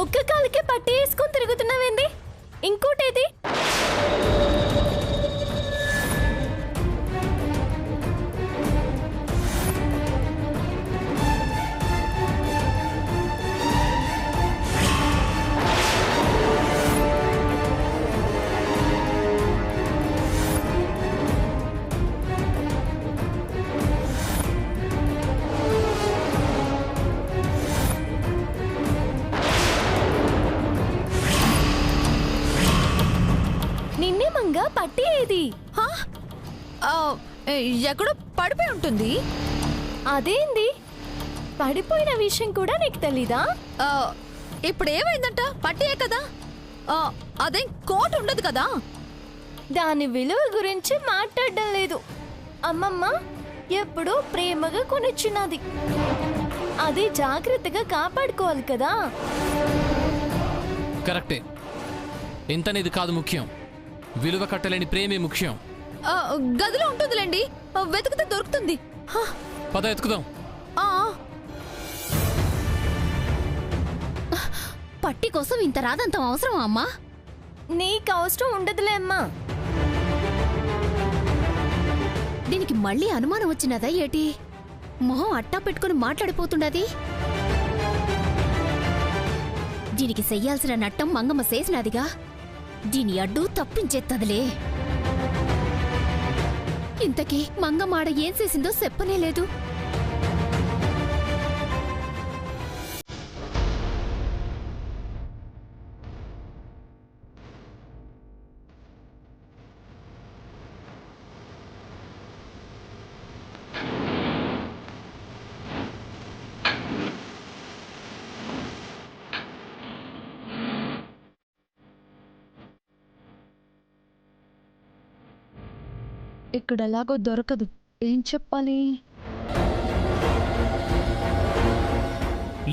ఒక్క కాలికే పట్టి వేసుకొని తిరుగుతున్నావేంది? ఇంకోటేది? నిన్నేమంగా పట్టి ఏది? ఎక్కడో పడిపోయి ఉంటుంది. అదేంది? పడిపోయిన విషయం కూడా నీకు తెలీదా? ఇప్పుడు ఏమైందంట? పట్టియే కదా, అదేం కోట్ ఉండదు కదా. దాని విలువ గురించి మాట్లాడడం లేదు. అమ్మమ్మ ఎప్పుడూ ప్రేమగా కొనిచ్చినది, అది జాగ్రత్తగా కాపాడుకోవాలి కదా. కరెక్టే. ఇంతనేది కాదు ముఖ్యం, విలువ కట్టలేని ప్రేమే ముఖ్యం. గదిలో ఉంటుందిలేండి, వెతికితే దొరుకుతుంది. పద ఎత్తుకుదాం. పట్టి కోసం ఇంత రాదంతం అవసరం అమ్మా? నీకు అవసరం ఉండదులే అమ్మా. దీనికి మళ్ళీ అనుమానం వచ్చినదా ఏటి? మొహం అట్టా పెట్టుకుని మాట్లాడిపోతుండది. దీనికి చెయ్యాల్సిన నట్టం మంగమ్మ చేసినదిగా, దీని అడ్డు తప్పించేత్తదిలే. ఇంతకీ మంగమ్మాడ ఏం చేసిందో చెప్పనే లేదు. ఇక్కడ ఎలాగో దొరకదు, ఏం చెప్పాలి?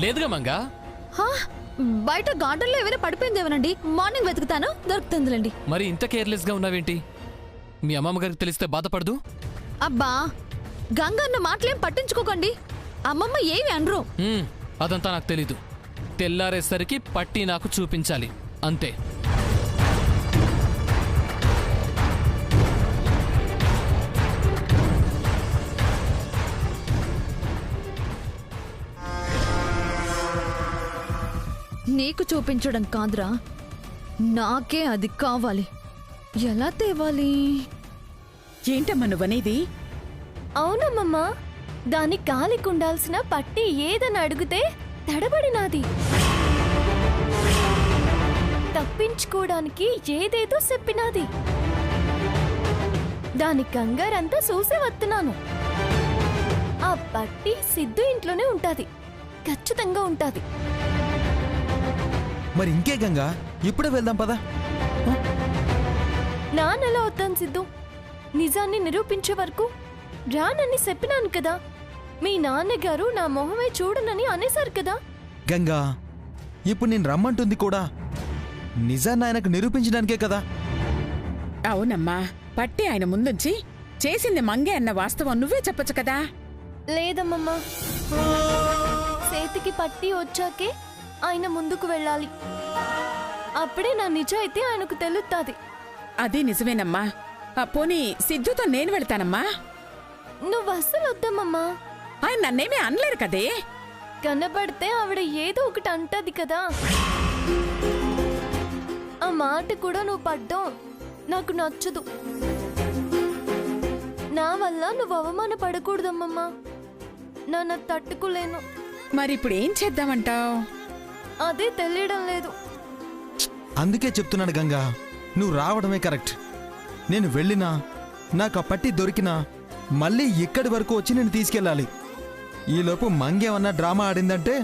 లేదుగా మంగా. బయట గార్డెన్లో ఏమైనా పడిపోయిందేమోనండి. మార్నింగ్ వెతుకుతాను, దొరుకుతుందిలేండి. మరి ఇంత కేర్లెస్ గా ఉన్నావేంటి? మీ అమ్మమ్మ గారికి తెలిస్తే బాధపడదు? అబ్బా, గంగన్న మాటలేం పట్టించుకోకండి. అమ్మమ్మ ఏమి అనరు. అదంతా నాకు తెలీదు. తెల్లారేసరికి పట్టి నాకు చూపించాలి, అంతే. నీకు చూపించడం కాదురా, నాకే అది కావాలి. ఎలా తేవాలి? ఏంటమ్మా నువ్వనేది? అవునమ్మమ్మా, దాని కాలికుండాల్సిన పట్టి ఏదని అడిగితే తడబడినాది. తప్పించుకోవడానికి ఏదేదో చెప్పినాది. దాని కంగారంతా చూసే వస్తున్నాను. ఆ పట్టి సిద్ధు ఇంట్లోనే ఉంటాది, ఖచ్చితంగా ఉంటాది. మరి ఇంకే గంగా, ఇప్పుడే వెళ్దాం పదా. నాన్నెలా వద్దాను సిద్ధు? నిజాన్ని నిరూపించే వరకు రానని చెప్పినాను కదా. మీ నాన్నగారు నా మొహమే చూడనని అనేశారు కదా. గంగా, ఇప్పుడు నేను రమ్మంటుంది కూడా నిజాన్ని ఆయనకు నిరూపించడానికే కదా. అవునమ్మా, పట్టి ఆయన ముందుంచి చేసింది మంగే అన్న వాస్తవం నువ్వే చెప్పొచ్చు కదా. లేదమ్మమ్మా, చేతికి పట్టి వచ్చాకే ఆయన ముందుకు వెళ్ళాలి. అప్పుడే నా నిజాయితీ ఆయనకు తెలుస్తుంది. అది నిజమేనమ్మా. పోనీ సిద్ధుతో నేను వెళ్తానమ్మా. నువ్వు అస్సలు వద్దమ్మమ్మా. ఆయన నన్నేమీ అనలేరు కదే. కనబడితే ఆవిడ ఏదో ఒకటి అంటది కదా. ఆ మాట కూడా నువ్వు పడ్డం నాకు నచ్చదు. నా వల్ల నువ్వు అవమానపడకూడదమ్మమ్మా. నన్ను తట్టుకోలేను. మరిప్పుడు ఏం చేద్దామంటావు? అదే తెలియడం లేదు. అందుకే చెప్తున్నాను గంగా, నువ్వు రావడమే కరెక్ట్. నేను వెళ్ళినా, నాకు ఆ పట్టి దొరికినా మళ్ళీ ఇక్కడి వరకు వచ్చి నేను తీసుకెళ్ళాలి. ఈలోపు మంగేమన్నా డ్రామా ఆడిందంటే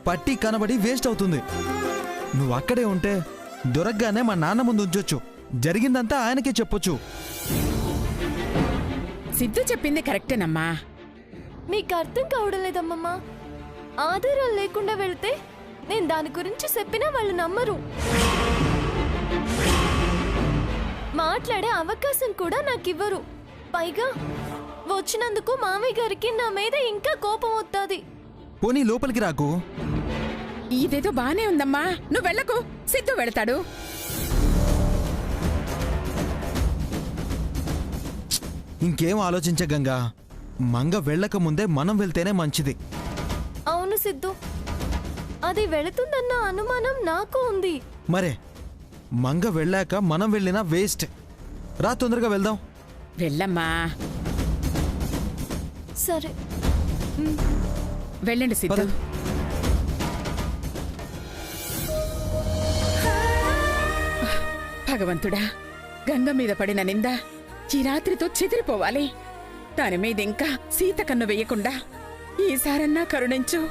పట్టి కనబడి వేస్ట్ అవుతుంది. నువ్వు అక్కడే ఉంటే దొరకగానే మా నాన్న ముందు ఉంచొచ్చు, జరిగిందంతా ఆయనకే చెప్పొచ్చు. సిద్ధు చెప్పింది కరెక్టేనమ్మా. మీకు అర్థం కావడం లేదమ్మమ్మా. ఆధారాలు లేకుండా వెళ్తే నేను దాని గురించి చెప్పినా వాళ్ళు నమ్మరు. మాట్లాడే అవకాశం కూడా నాకివ్వరు. పైగా వచ్చినందుకు మామయ్య గారికి నా మీద ఇంకా కోపం వస్తుంది. పోనీ లోపలికి రాకు. ఇదేదో బానే ఉందమ్మా, నువ్వు వెళ్ళకు, సిద్ధు వెళతాడు. ఇంకేం ఆలోచించ గంగా, మంగ వెళ్ళక ముందే మనం వెళ్తేనే మంచిది. అవును సిద్ధు, అది వెళుతుందన్న అనుమానం నాకు ఉంది. మరే మంగ వెళ్ళాక మనం వెళ్ళినా వేస్ట్. రా తొందరగా వెళ్దాం. వెళ్ళమ్మా. సరే వెళ్ళండి సిద్ధు. పద. భగవంతుడా, గంగ మీద పడిన నింద ఈ రాత్రితో చెదిరిపోవాలి. దాని మీద ఇంకా సీత కన్ను వెయ్యకుండా ఈసారన్నా కరుణించు.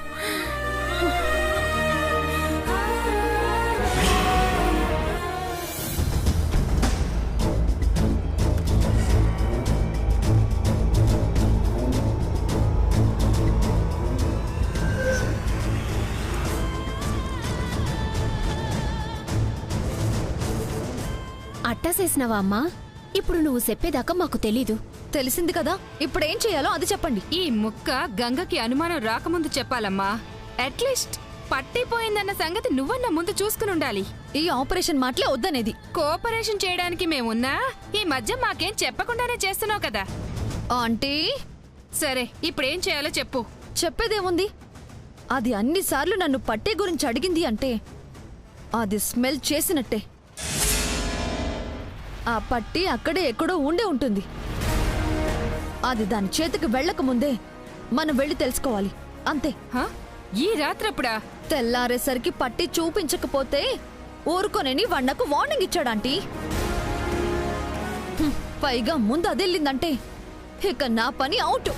అట్టా చేసినావా అమ్మా? ఇప్పుడు నువ్వు చెప్పేదాకా మాకు తెలీదు. తెలిసింది కదా, ఇప్పుడేం చేయాలో అది చెప్పండి. ఈ ముక్క గంగకి అనుమానం రాకముందు చెప్పాలమ్మా. అట్లీస్ట్ పట్టిపోయిందన్న సంగతి నువ్వన్నా ముందు చూసుకుని ఉండాలి. ఈ ఆపరేషన్ మాటలే వద్దనేది. కోఆపరేషన్ చేయడానికి మేమున్నా ఈ మధ్య మాకేం చెప్పకుండానే చేస్తున్నావు కదా. ఆంటీ, సరే ఇప్పుడేం చేయాలో చెప్పు. చెప్పేదేముంది? అది అన్నిసార్లు నన్ను పట్టే గురించి అడిగింది అంటే అది స్మెల్ చేసినట్టే. ఆ పట్టి అక్కడే ఎక్కడో ఉండే ఉంటుంది. అది దాని చేతికి వెళ్ళక ముందే మనం వెళ్ళి తెలుసుకోవాలి, అంతే. హా? ఈ రాత్రప్పుడా? తెల్లారేసరికి పట్టి చూపించకపోతే ఊరుకోనని వన్నకు వార్నింగ్ ఇచ్చాడంటీ. పైగా ముందు అదెళ్ళిందంటే ఇక నా పని అవుట్.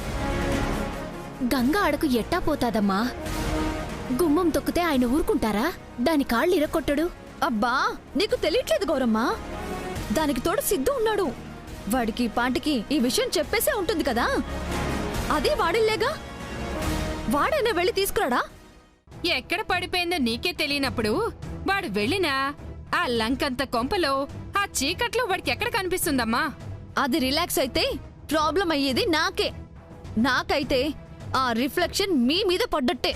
గంగ అడకు ఎట్టా పోతాదమ్మా? గుమ్మం తొక్కితే ఆయన ఊరుకుంటారా? దాని కాళ్ళు ఇరక్కొట్టడు. అబ్బా, నీకు తెలియట్లేదు గౌరమ్మా. దానికి తోడు సిద్ధు ఉన్నాడు. వాడికి పాటికి ఈ విషయం చెప్పేసే ఉంటుంది కదా. అదే వాడిల్లేగా, వాడైనా వెళ్ళి తీసుకురాడా? ఎక్కడ పడిపోయిందో నీకే తెలియనప్పుడు వాడు వెళ్ళినా ఆ లంకంత కొంపలో ఆ చీకట్లో వాడికి ఎక్కడ కనిపిస్తుందమ్మా? అది రిలాక్స్ అయితే ప్రాబ్లం అయ్యేది నాకే. నాకైతే ఆ రిఫ్లెక్షన్ మీ మీద పడ్డట్టే.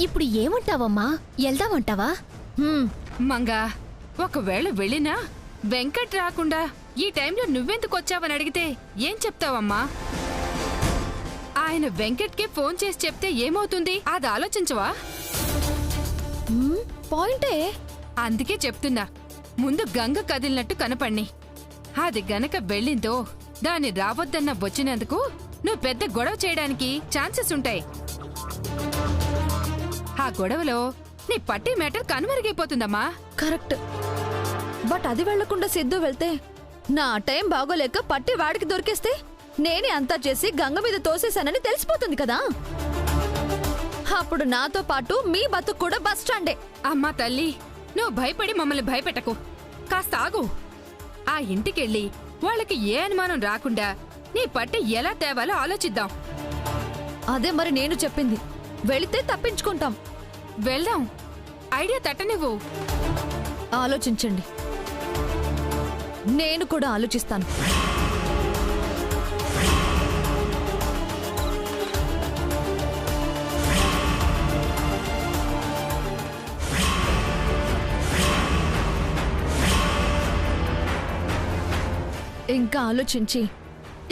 ఇప్పుడు ఏమంటావమ్మా? వెళ్దామంటావా? మంగా, ఒకవేళ వెళ్ళినా వెంకట్ రాకుండా ఈ టైంలో నువ్వెందుకు వచ్చావని అడిగితే ఏం చెప్తావమ్మా? ఆయన వెంకట్కి ఫోన్ చేసి చెప్తే ఏమవుతుంది? అది ఆలోచించవా? పాయింటే. అందుకే చెప్తున్నా, ముందు గంగ కదిలినట్టు కనపడిని. అది గనక వెళ్ళిందో దాన్ని రావద్దన్న వచ్చినందుకు నువ్వు పెద్ద గొడవ చేయడానికి ఛాన్సెస్ ఉంటాయి. ఆ గొడవలో నీ పట్టి మ్యాటర్ కనుమరుగైపోతుందమ్మా. కరెక్ట్. బట్ అది వెళ్లకుండా సిద్ధు వెళ్తే నా టైం బాగోలేక పట్టి వాడికి దొరికేస్తే నేనే అంతా చేసి గంగ మీద తోసేశానని తెలిసిపోతుంది కదా. అప్పుడు నాతో పాటు మీ బతుకు కూడా బస్ స్టాండే. అమ్మా తల్లి, నువ్వు భయపడి మమ్మల్ని భయపెట్టకు. కాస్త ఆగు. ఆ ఇంటికెళ్ళి వాళ్ళకి ఏ అనుమానం రాకుండా నీ పట్టి ఎలా తేవాలో ఆలోచిద్దాం. అదే మరి నేను చెప్పింది. వెళితే తప్పించుకుంటాం. వెళ్దాం. ఐడియా తట్టనివ్వు. ఆలోచించండి, నేను కూడా ఆలోచిస్తాను. ఇంకా ఆలోచించి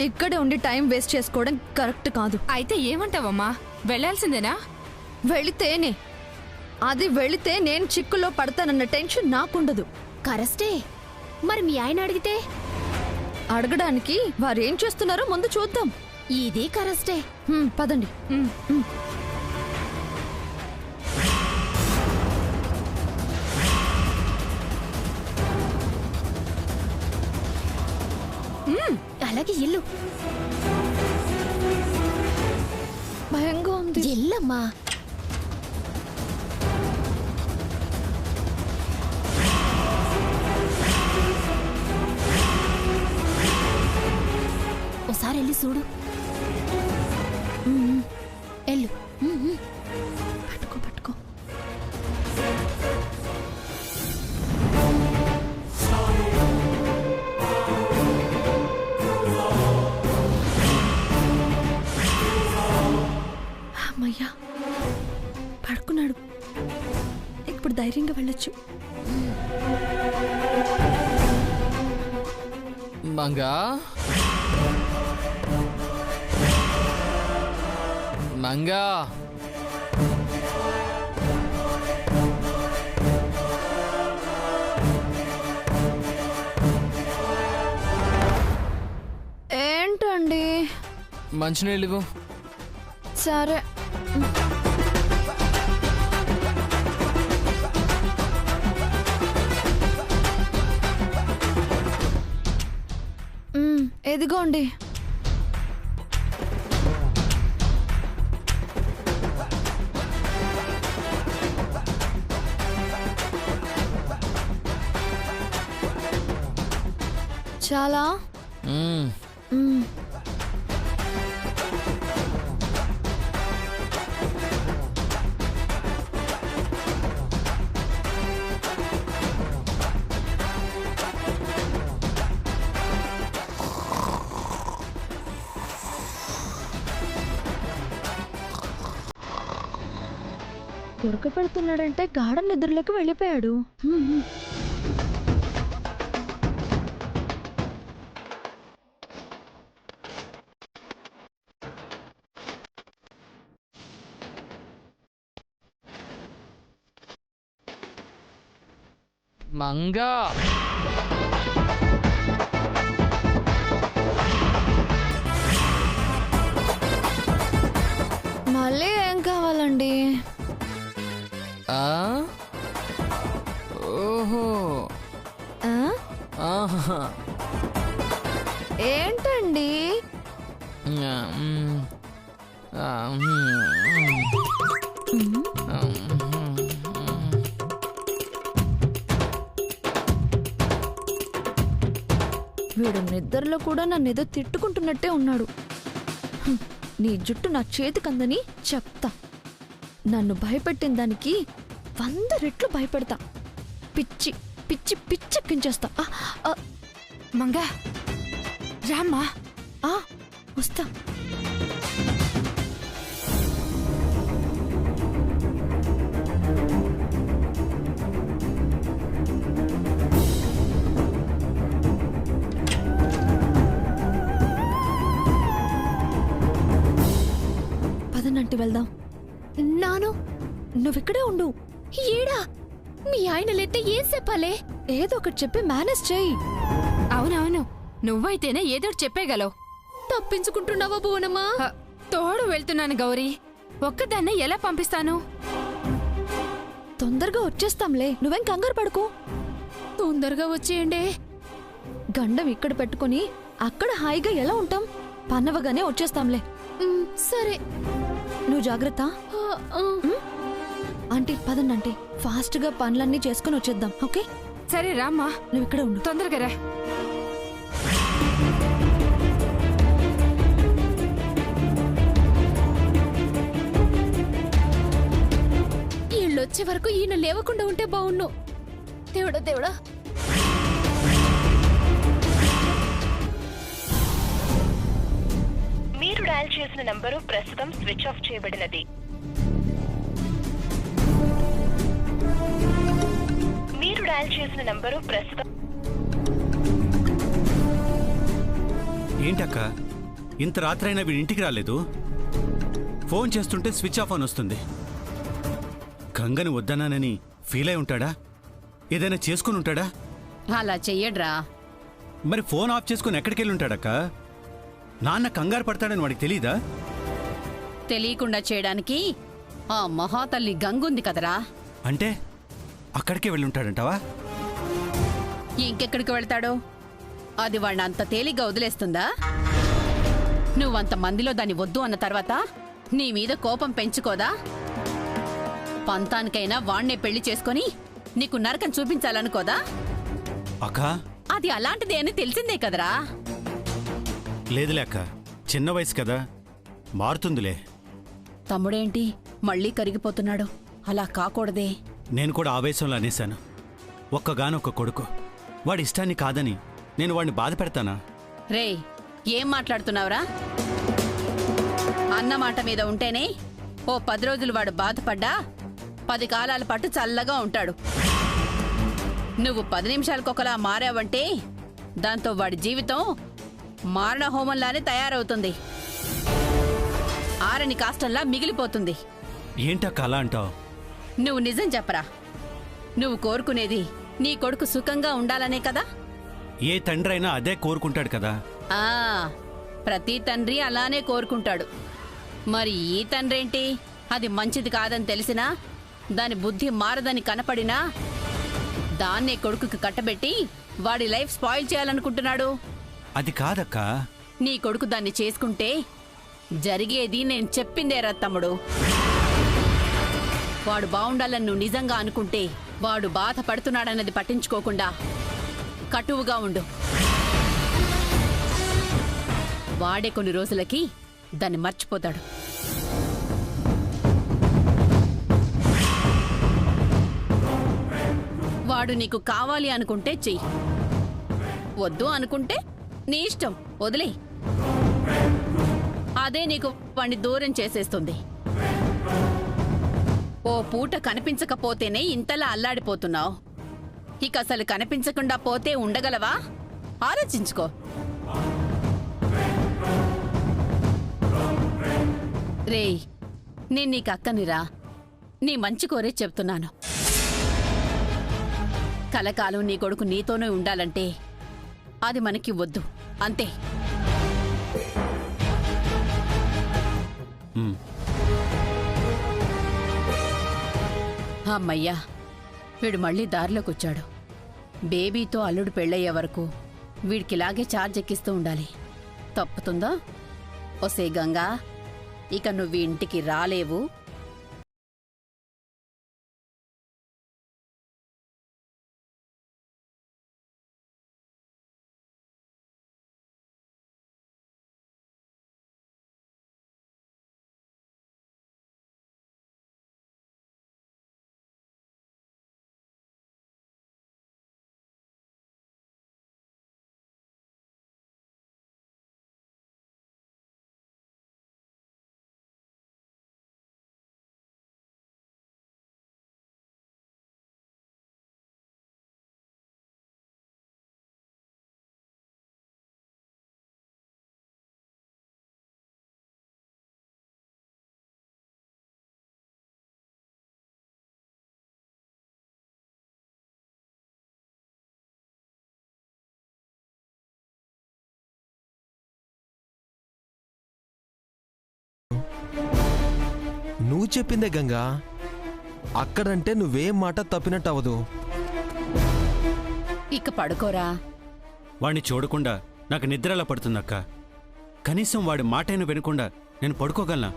ఇక్కడే ఉండి టైం వేస్ట్ చేసుకోవడం కరెక్ట్ కాదు. అయితే ఏమంటావమ్మా? వెళ్ళాల్సిందేనా? వెళితేనే. అది వెళితే నేను చిక్కులో పడతానన్న టెన్షన్ నాకుండదు. కరెస్టే. మరి మీ ఆయన అడిగితే? అడగడానికి వారేం చేస్తున్నారో ముందు చూద్దాం. ఇది కరెస్టే. పదండి. అలాగే ఇల్లు. భయంగా ఉంది. ఎల్లమ్మా. ఒకసారి వెళ్ళి చూడు. ఎల్లు. పట్టుకో పట్టుకో. ధైర్యంగా వెళ్ళొచ్చు. మంగా మంగా ఏంటండి? మంచినీళ్ళు సరే. ఎదిగోండి. చాలా దొరక పెడుతున్నాడంటే గాఢ నిద్రలోకి వెళ్ళిపోయాడు. మంగా మళ్ళీ ఏం కావాలండి? ఓహో ఏంటండి? వీడు నిద్రలో కూడా నన్నేదో తిట్టుకుంటున్నట్టే ఉన్నాడు. నీ జుట్టు నా చేతికందని చెప్తా. నన్ను భయపెట్టిన దానికి 100 రెట్లు భయపెడతా. పిచ్చి పిచ్చి పిచ్చెక్కించేస్తా. మంగా రామ్మా. వస్తా. పదనంటి వెళ్దాం. నాను నువ్విక్కడే ఉండు. ఏడా మీ ఆయన లేతే ఏం చెప్పాలే? ఏదో ఒకటి చెప్పి మేనేజ్ చేయి. అవునవును, నువ్వైతేనే ఏదో చెప్పేగలవు. తప్పించుకుంటున్నావా భువనమ్మా? తోడు వెళ్తున్నాను గౌరీ. ఒక్కదాన్నే ఎలా పంపిస్తాను? తొందరగా వచ్చేస్తాంలే, నువ్వేం కంగారు పడుకో. తొందరగా వచ్చేయండి. గండం ఇక్కడ పెట్టుకుని అక్కడ హాయిగా ఎలా ఉంటాం? పన్నవగానే వచ్చేస్తాంలే. సరే, నువ్వు జాగ్రత్త. ఆంటీ పదండి. ఫాస్ట్ గా పనులన్నీ చేసుకుని వచ్చేద్దాం. ఓకే సరే రామ్మా, నువ్వు ఇక్కడ ఉండు. తొందరగా రా. వీళ్ళొచ్చే వరకు ఈయన లేవకుండా ఉంటే బావున్ను. దేవుడా దేవుడా. మీరు డయల్ చేసిన నంబరు ప్రస్తుతం స్విచ్ ఆఫ్ చేయబడినది. మీరు డయల్ చేసిన నంబరు ప్రస్తుతం. ఏంటక్క, ఇంత రాత్రైనా వీడి ఇంటికి రాలేదు? ఫోన్ చేస్తుంటే స్విచ్ ఆఫ్ అని వస్తుంది. గంగని వద్దన్నానని ఫీల్ అయి ఉంటాడా? ఏదైనా చేసుకుని ఉంటాడా? అలా చెయ్యడ్రా. మరి ఫోన్ ఆఫ్ చేసుకుని ఎక్కడికెళ్ళి ఉంటాడక్క? నాన్న కంగారు పడతాడని వాడికి తెలీదా? తెలియకుండా చేయడానికి ఆ మహాతల్లి గంగుంది కదరా. అంటే అక్కడికే వెళ్ళుంటాడంటావా? ఇంకెక్కడికి వెళ్తాడో? అది వాడిని అంత తేలిగ్గా వదిలేస్తుందా? నువ్వంత మందిలో దాన్ని వద్దు అన్న తర్వాత నీ మీద కోపం పెంచుకోదా? పంతానికైనా వాణ్ణే పెళ్లి చేసుకొని నీకు నరకం చూపించాలనుకోదా? అక్కా, అది అలాంటిదే అని తెలిసిందే కదరా. లేదులే అక్క, చిన్న వయసు కదా, మారుతుందిలే. తమ్ముడేంటి మళ్ళీ కరిగిపోతున్నాడు? అలా కాకూడదే. నేను కూడా ఆవేశంలో అనేశాను. ఒక్కగానొక్క కొడుకు, వాడి ఇష్టాన్ని కాదని నేను వాడిని బాధ పెడతానా? రేయ్, ఏం మాట్లాడుతున్నావురా? అన్న మాట మీద ఉంటేనే ఓ 10 రోజులు వాడు బాధపడ్డా 10 కాలాల పాటు చల్లగా ఉంటాడు. నువ్వు 10 నిమిషాలకొకలా మారావంటే దాంతో వాడి జీవితం మారణ హోమంలానే తయారవుతుంది. ఆరని కాష్టంలా మిగిలిపోతుంది. ఏంటక్క అలా అంటావు? నువ్వు నిజం చెప్పరా? నువ్వు కోరుకునేది నీ కొడుకు సుఖంగా ఉండాలనే కదా? ఏ తండ్రి అయినా అదే కోరుకుంటాడు కదా. ఆ ప్రతి తండ్రి అలానే కోరుకుంటాడు. మరి ఈ తండ్రేంటి, అది మంచిది కాదని తెలిసినా, దాని బుద్ధి మారదని కనపడినా దాన్నే కొడుకుకి కట్టబెట్టి వాడి లైఫ్ స్పాయిల్ చేయాలనుకుంటున్నాడు. అది కాదక్క. నీ కొడుకు దాన్ని చేసుకుంటే జరిగేది నేను చెప్పిందేరా తమ్ముడు. వాడు బావుండాలని నువ్వు నిజంగా అనుకుంటే వాడు బాధపడుతున్నాడన్నది పట్టించుకోకుండా కటువుగా ఉండు. వాడే కొన్ని రోజులకి దాన్ని మర్చిపోతాడు. వాడు నీకు కావాలి అనుకుంటే చెయ్యి, వద్దు అనుకుంటే నీ ఇష్టం, వదిలే. అదే నీకు వాణ్ణి దూరం చేసేస్తుంది. ఓ పూట కనిపించకపోతేనే ఇంతలా అల్లాడిపోతున్నావు. ఇక అసలు కనిపించకుండా పోతే ఉండగలవా? ఆలోచించుకో. రేయ్, నేను నీకు అక్కనిరా, నీ మంచి కోరే చెప్తున్నాను. కలకాలం నీ కొడుకు నీతోనే ఉండాలంటే అది మనకి వద్దు, అంతే. అమ్మయ్యా, వీడు మళ్ళీ దారిలోకొచ్చాడు. బేబీతో అల్లుడు పెళ్ళయ్యే వరకు వీడికిలాగే ఛార్జ్ ఎక్కిస్తూ ఉండాలి. తప్పుతుందా? ఒసే గంగా, ఇక నువ్వు ఇంటికి రాలేవు. నువ్వు చెప్పిందే గంగా. అక్కడంటే నువ్వేం మాట తప్పినట్టు అవదు. ఇక పడుకోరా. వాణ్ణి చూడకుండా నాకు నిద్రలా పడుతుందక్క. కనీసం వాడి మాటైనా వినకుండా నేను పడుకోగలనా?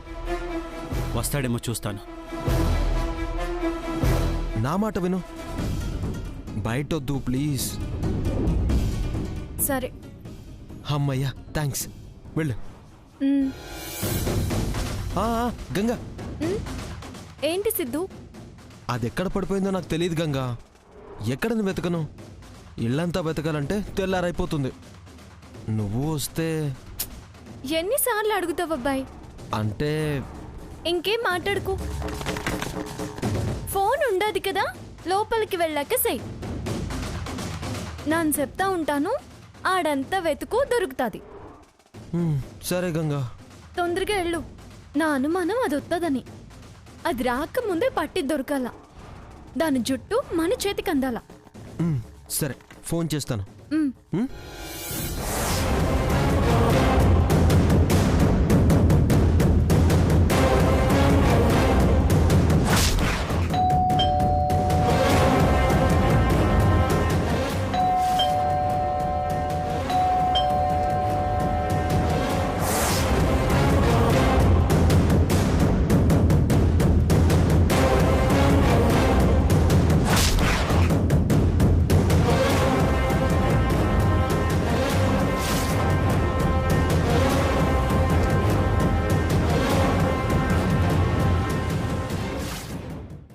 వస్తాడేమో చూస్తాను. నా మాట విను, బయటొద్దు ప్లీజ్. సరే. అమ్మయ్యా, థ్యాంక్స్. వెళ్ళు. మ్, గంగా, ఏంటి సిద్ధు? అది ఎక్కడ పడిపోయిందో నాకు తెలియదు గంగా. ఎక్కడని వెతకను? ఇల్లంతా వెతకాలంటే తెల్లారైపోతుంది. నువ్వు వస్తే. ఎన్నిసార్లు అడుగుతావు అబ్బాయి? అంటే ఇంకేం మాట్లాడుకో. ఫోన్ ఉండదు కదా, లోపలికి వెళ్ళాక సై. నేను చెప్తా ఉంటాను, ఆడంతా వెతుకు, దొరుకుతుంది. సరే గంగా, తొందరగా వెళ్ళు. నా అనుమానం అది వస్తుందని. అది రాకముందే పట్టి దొరకాల. దాని జుట్టు మన చేతికి అందాల. సరే, ఫోన్ చేస్తాను.